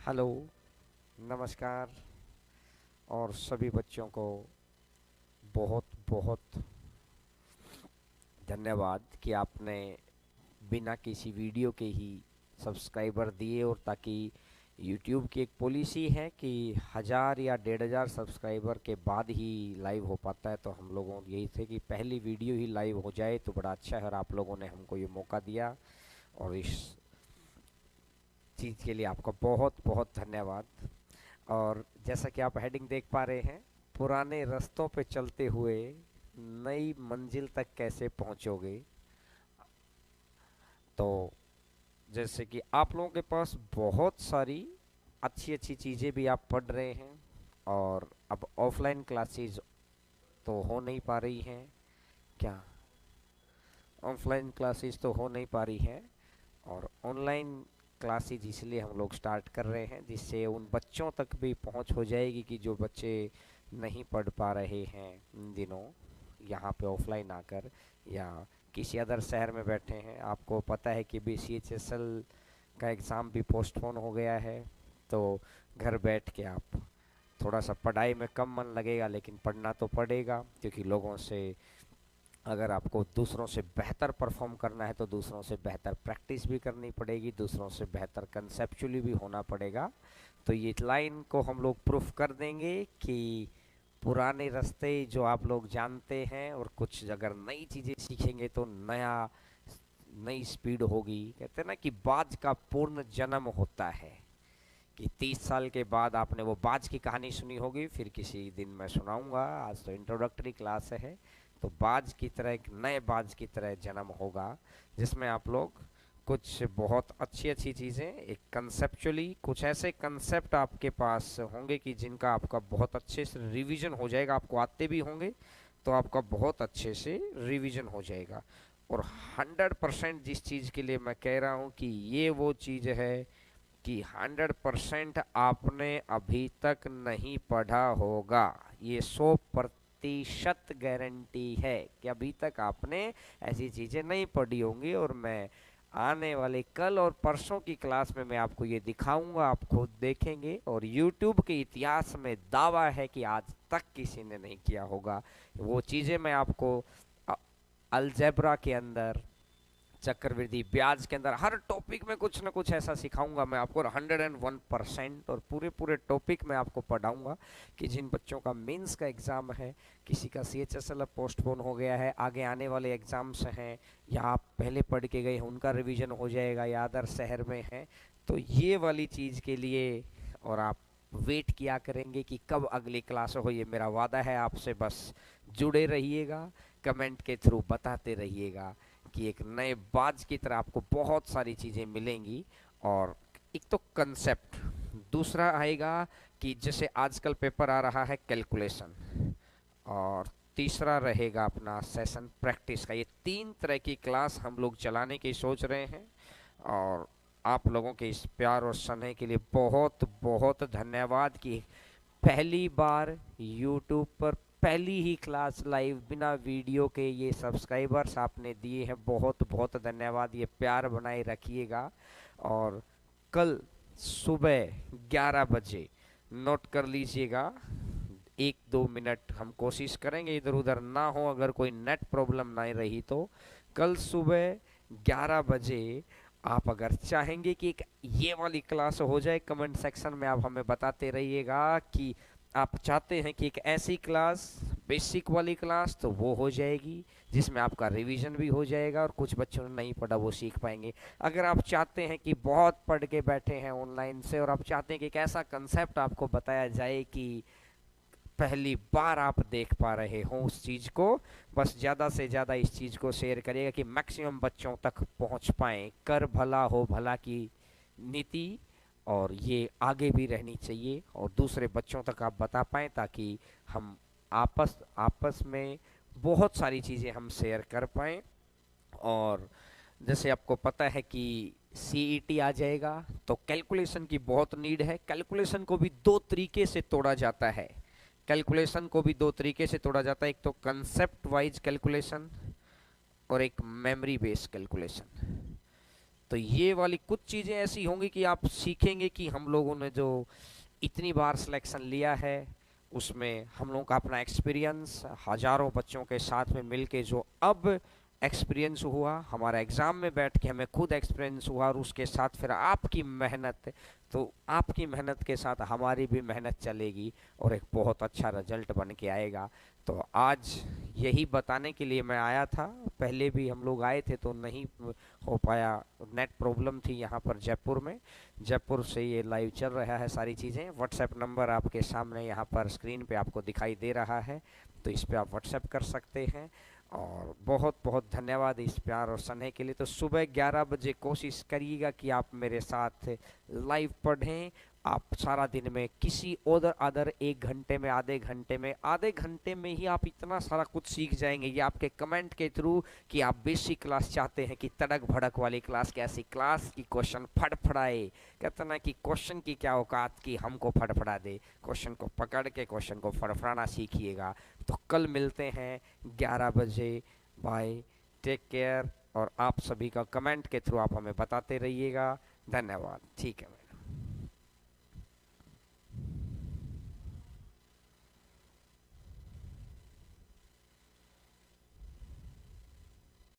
Hello, नमस्कार। और सभी बच्चों को बहुत बहुत धन्यवाद कि आपने बिना किसी वीडियो के ही सब्सक्राइबर दिए। और ताकि यूट्यूब की एक पॉलिसी है कि 1000 या 1500 सब्सक्राइबर के बाद ही लाइव हो पाता है, तो हम लोगों यही थे कि पहली वीडियो ही लाइव हो जाए तो बड़ा अच्छा है। और आप लोगों ने हमको ये मौका दिया और इस चीज़ के लिए आपका बहुत बहुत धन्यवाद। और जैसा कि आप हेडिंग देख पा रहे हैं, पुराने रास्तों पे चलते हुए नई मंजिल तक कैसे पहुंचोगे। तो जैसे कि आप लोगों के पास बहुत सारी अच्छी अच्छी चीज़ें भी आप पढ़ रहे हैं, और अब ऑफलाइन क्लासेस तो हो नहीं पा रही हैं। क्या ऑफलाइन क्लासेस तो हो नहीं पा रही हैं, और ऑनलाइन क्लासेज इसलिए हम लोग स्टार्ट कर रहे हैं जिससे उन बच्चों तक भी पहुंच हो जाएगी कि जो बच्चे नहीं पढ़ पा रहे हैं इन दिनों यहाँ पे ऑफलाइन आकर, या किसी अदर शहर में बैठे हैं। आपको पता है कि BCHSL का एग्ज़ाम भी पोस्टपोन हो गया है, तो घर बैठ के आप थोड़ा सा पढ़ाई में कम मन लगेगा, लेकिन पढ़ना तो पड़ेगा, क्योंकि लोगों से अगर आपको दूसरों से बेहतर परफॉर्म करना है तो दूसरों से बेहतर प्रैक्टिस भी करनी पड़ेगी, दूसरों से बेहतर कंसेप्चुअली भी होना पड़ेगा। तो ये लाइन को हम लोग प्रूफ कर देंगे कि पुराने रास्ते जो आप लोग जानते हैं, और कुछ अगर नई चीज़ें सीखेंगे तो नई स्पीड होगी। कहते हैं ना कि बाज का पूर्ण जन्म होता है, कि 30 साल के बाद आपने वो बाज की कहानी सुनी होगी, फिर किसी दिन मैं सुनाऊंगा। आज तो इंट्रोडक्टरी क्लास है, तो बाज की तरह, एक नए बाज की तरह जन्म होगा, जिसमें आप लोग कुछ बहुत अच्छी अच्छी चीज़ें, एक कंसेप्चुअली कुछ ऐसे कंसेप्ट आपके पास होंगे कि जिनका आपका बहुत अच्छे से रिवीजन हो जाएगा। आपको आते भी होंगे तो आपका बहुत अच्छे से रिवीजन हो जाएगा। और 100% जिस चीज़ के लिए मैं कह रहा हूँ कि ये वो चीज़ है कि 100% आपने अभी तक नहीं पढ़ा होगा। ये 100% गारंटी है कि अभी तक आपने ऐसी चीज़ें नहीं पढ़ी होंगी। और मैं आने वाले कल और परसों की क्लास में मैं आपको ये दिखाऊंगा, आप खुद देखेंगे। और YouTube के इतिहास में दावा है कि आज तक किसी ने नहीं किया होगा। वो चीज़ें मैं आपको अलजेब्रा के अंदर, चक्रवृद्धि ब्याज के अंदर, हर टॉपिक में कुछ ना कुछ ऐसा सिखाऊंगा मैं आपको। 101%। और पूरे पूरे टॉपिक में आपको पढ़ाऊंगा कि जिन बच्चों का मेंस का एग्ज़ाम है, किसी का CHSL पोस्टपोन हो गया है, आगे आने वाले एग्ज़ाम्स हैं, या आप पहले पढ़ के गए हैं उनका रिवीजन हो जाएगा, या अदर शहर में हैं, तो ये वाली चीज़ के लिए। और आप वेट किया करेंगे कि कब अगली क्लास हो, ये मेरा वादा है आपसे। बस जुड़े रहिएगा, कमेंट के थ्रू बताते रहिएगा कि एक नए बाज की तरह आपको बहुत सारी चीज़ें मिलेंगी। और एक तो कंसेप्ट, दूसरा आएगा कि जैसे आजकल पेपर आ रहा है कैलकुलेशन, और तीसरा रहेगा अपना सेशन प्रैक्टिस का। ये 3 तरह की क्लास हम लोग चलाने की सोच रहे हैं। और आप लोगों के इस प्यार और स्नेह के लिए बहुत बहुत धन्यवाद कि पहली बार YouTube पर पहली ही क्लास लाइव बिना वीडियो के ये सब्सक्राइबर्स आपने दिए हैं। बहुत बहुत धन्यवाद, ये प्यार बनाए रखिएगा। और कल सुबह 11 बजे नोट कर लीजिएगा, 1-2 मिनट हम कोशिश करेंगे इधर उधर ना हो, अगर कोई नेट प्रॉब्लम ना रही तो कल सुबह 11 बजे आप अगर चाहेंगे कि एक ये वाली क्लास हो जाए, कमेंट सेक्शन में आप हमें बताते रहिएगा कि आप चाहते हैं कि एक ऐसी क्लास, बेसिक वाली क्लास, तो वो हो जाएगी जिसमें आपका रिवीजन भी हो जाएगा और कुछ बच्चों ने नहीं पढ़ा वो सीख पाएंगे। अगर आप चाहते हैं कि बहुत पढ़ के बैठे हैं ऑनलाइन से, और आप चाहते हैं कि एक ऐसा कंसेप्ट आपको बताया जाए कि पहली बार आप देख पा रहे हो उस चीज़ को, बस ज़्यादा से ज़्यादा इस चीज़ को शेयर करिएगा कि मैक्सिमम बच्चों तक पहुंच पाएँ। कर भला हो भला की नीति, और ये आगे भी रहनी चाहिए, और दूसरे बच्चों तक आप बता पाएँ, ताकि हम आपस आपस में बहुत सारी चीज़ें हम शेयर कर पाएँ। और जैसे आपको पता है कि CET आ जाएगा, तो कैलकुलेशन की बहुत नीड है। कैलकुलेशन को भी 2 तरीके से तोड़ा जाता है। कैलकुलेशन को भी 2 तरीके से तोड़ा जाता है, एक तो कंसेप्ट वाइज कैलकुलेशन और एक मेमोरी बेस्ड कैलकुलेशन। तो ये वाली कुछ चीज़ें ऐसी होंगी कि आप सीखेंगे कि हम लोगों ने जो इतनी बार सिलेक्शन लिया है उसमें हम लोगों का अपना एक्सपीरियंस, हजारों बच्चों के साथ में मिलके जो अब एक्सपीरियंस हुआ, हमारा एग्ज़ाम में बैठ के हमें खुद एक्सपीरियंस हुआ, और उसके साथ फिर आपकी मेहनत, तो आपकी मेहनत के साथ हमारी भी मेहनत चलेगी और एक बहुत अच्छा रिजल्ट बन के आएगा। तो आज यही बताने के लिए मैं आया था। पहले भी हम लोग आए थे तो नहीं हो पाया, नेट प्रॉब्लम थी यहाँ पर जयपुर में। जयपुर से ये लाइव चल रहा है सारी चीज़ें। व्हाट्सएप नंबर आपके सामने यहाँ पर स्क्रीन पे आपको दिखाई दे रहा है, तो इस पे आप व्हाट्सएप कर सकते हैं। और बहुत बहुत धन्यवाद इस प्यार और स्नेह के लिए। तो सुबह 11 बजे कोशिश करिएगा कि आप मेरे साथ लाइव पढ़ें। आप सारा दिन में किसी और अदर 1 घंटे में, आधे घंटे में ही आप इतना सारा कुछ सीख जाएंगे। ये आपके कमेंट के थ्रू कि आप बेसिक क्लास चाहते हैं कि तड़क भड़क वाली क्लास, कैसी क्लास की क्वेश्चन फड़फड़ाए। कहते ना कि क्वेश्चन की क्या औकात की हमको फड़फड़ा दे, क्वेश्चन को पकड़ के क्वेश्चन को फड़फड़ाना सीखिएगा। तो कल मिलते हैं 11 बजे। Bye, take care. और आप सभी का कमेंट के थ्रू आप हमें बताते रहिएगा। धन्यवाद। ठीक है।